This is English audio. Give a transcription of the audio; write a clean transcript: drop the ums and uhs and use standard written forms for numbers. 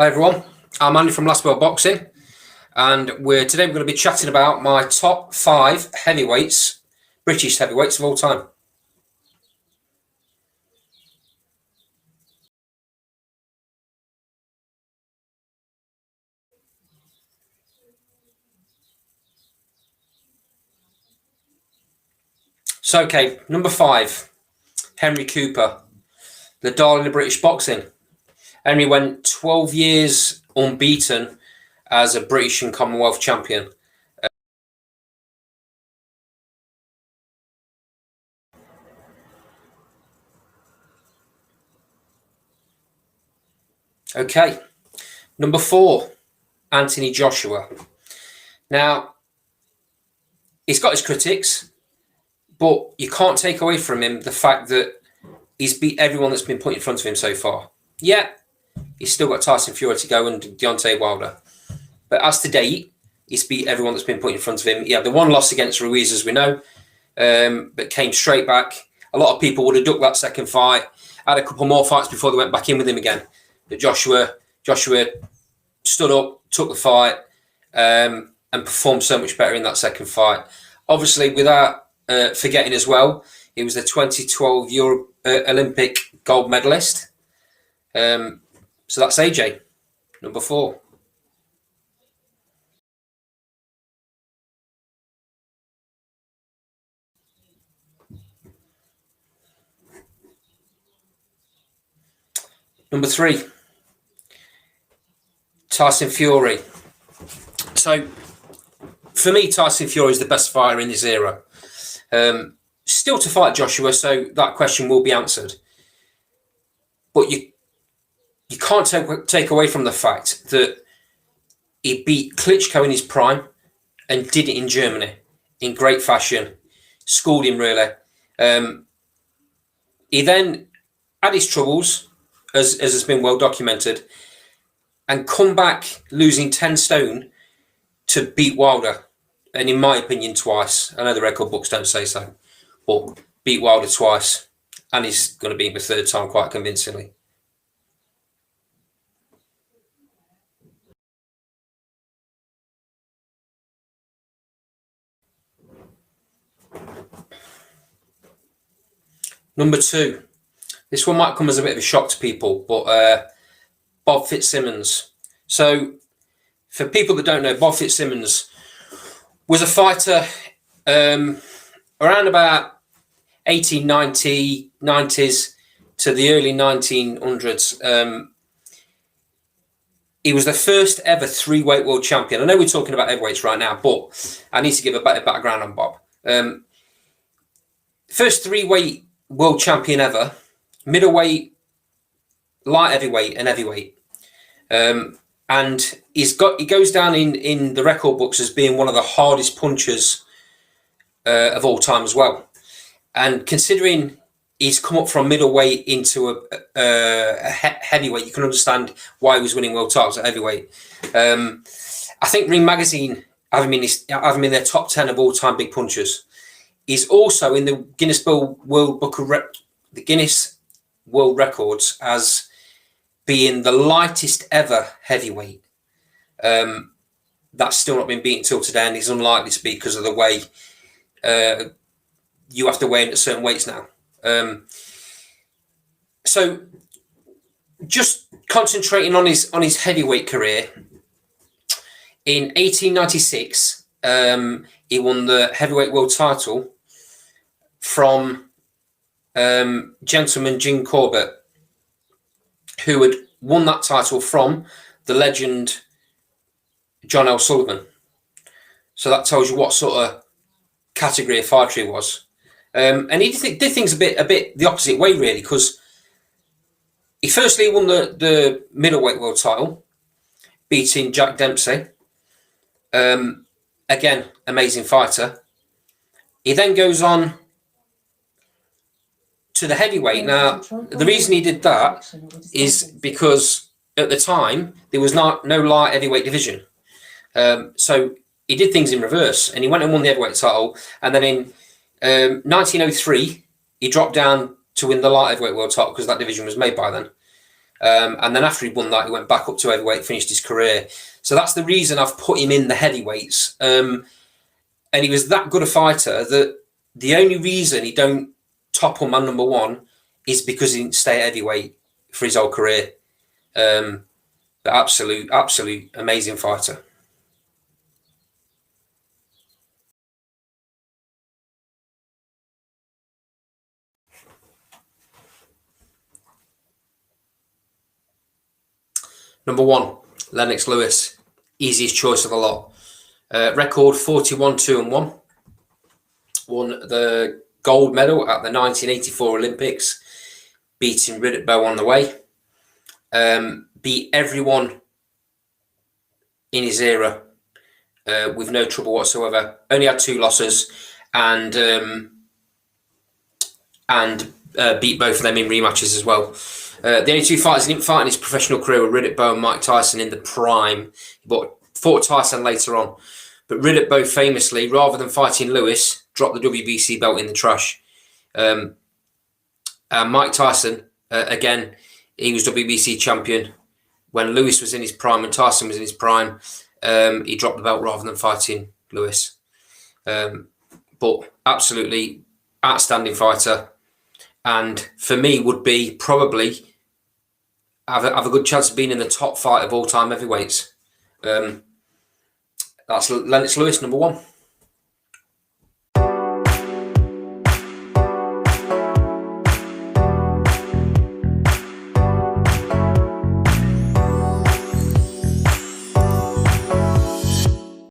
Hi everyone, I'm Andy from Last World Boxing, and today we're going to be chatting about my top 5 heavyweights, British heavyweights of all time. So, okay, number 5, Henry Cooper, the darling of British boxing. Henry went 12 years unbeaten as a British and Commonwealth champion. Okay, number 4, Anthony Joshua. Now, he's got his critics, but you can't take away from him the fact that he's beat everyone that's been put in front of him so far. Yeah, he's still got Tyson Fury to go and Deontay Wilder. But as to date, he's beat everyone that's been put in front of him. He had the one loss against Ruiz, as we know, but came straight back. A lot of people would have ducked that second fight, had a couple more fights before they went back in with him again. But Joshua stood up, took the fight, and performed so much better in that second fight. Obviously, without forgetting as well, he was the 2012 Olympic gold medalist. So that's AJ, number 4. Number 3, Tyson Fury. So, for me, Tyson Fury is the best fighter in this era. Still to fight Joshua, so that question will be answered. But you can't take away from the fact that he beat Klitschko in his prime and did it in Germany in great fashion. Schooled him, really. He then had his troubles, as has been well documented, and come back losing 10 stone to beat Wilder. And in my opinion, twice. I know the record books don't say so, but beat Wilder twice. And he's going to beat him a third time quite convincingly. Number 2. This one might come as a bit of a shock to people, but Bob Fitzsimmons. So, for people that don't know, Bob Fitzsimmons was a fighter around about 1890s to the early 1900s. He was the first ever 3-weight world champion. I know we're talking about heavyweights right now, but I need to give a better background on Bob. First 3-weight world champion ever, middleweight, light heavyweight, and heavyweight. And he goes down in the record books as being one of the hardest punchers of all time as well. And considering he's come up from middleweight into a heavyweight, you can understand why he was winning world titles at heavyweight. I think Ring Magazine have him in their top 10 of all time big punchers. He's also in the Guinness World Records as being the lightest ever heavyweight. That's still not been beaten till today, and he's unlikely to be because of the way you have to weigh in at certain weights now. So, just concentrating on his heavyweight career, in 1896, he won the heavyweight world title from gentleman Jim Corbett, who had won that title from the legend John L. Sullivan. So that tells you what sort of category of fighter he was. And he did things a bit the opposite way, really, because he firstly won the middleweight world title, beating Jack Dempsey. Again, amazing fighter. He then goes on to the heavyweight. Now, the reason he did that is because at the time there was no light heavyweight division. So he did things in reverse, and he went and won the heavyweight title. And then in 1903, he dropped down to win the light heavyweight world title because that division was made by then. And then after he won that, he went back up to heavyweight, finished his career. So that's the reason I've put him in the heavyweights. And he was that good a fighter that the only reason he don't top on man number one is because he didn't stay at heavyweight for his whole career. But absolute amazing fighter. Number one, Lennox Lewis. Easiest choice of the lot. Record 41-2-1. Won the gold medal at the 1984 Olympics, beating Riddick Bowe on the way. Beat everyone in his era with no trouble whatsoever. Only had 2 losses, and beat both of them in rematches as well. The only 2 fighters he didn't fight in his professional career were Riddick Bowe and Mike Tyson in the prime, but fought Tyson later on. But Riddick Bowe famously, rather than fighting Lewis, dropped the WBC belt in the trash. Mike Tyson, again, he was WBC champion when Lewis was in his prime and Tyson was in his prime. He dropped the belt rather than fighting Lewis. But absolutely outstanding fighter. And for me, would be probably have a good chance of being in the top 5 of all-time heavyweights. That's Lennox Lewis, number one.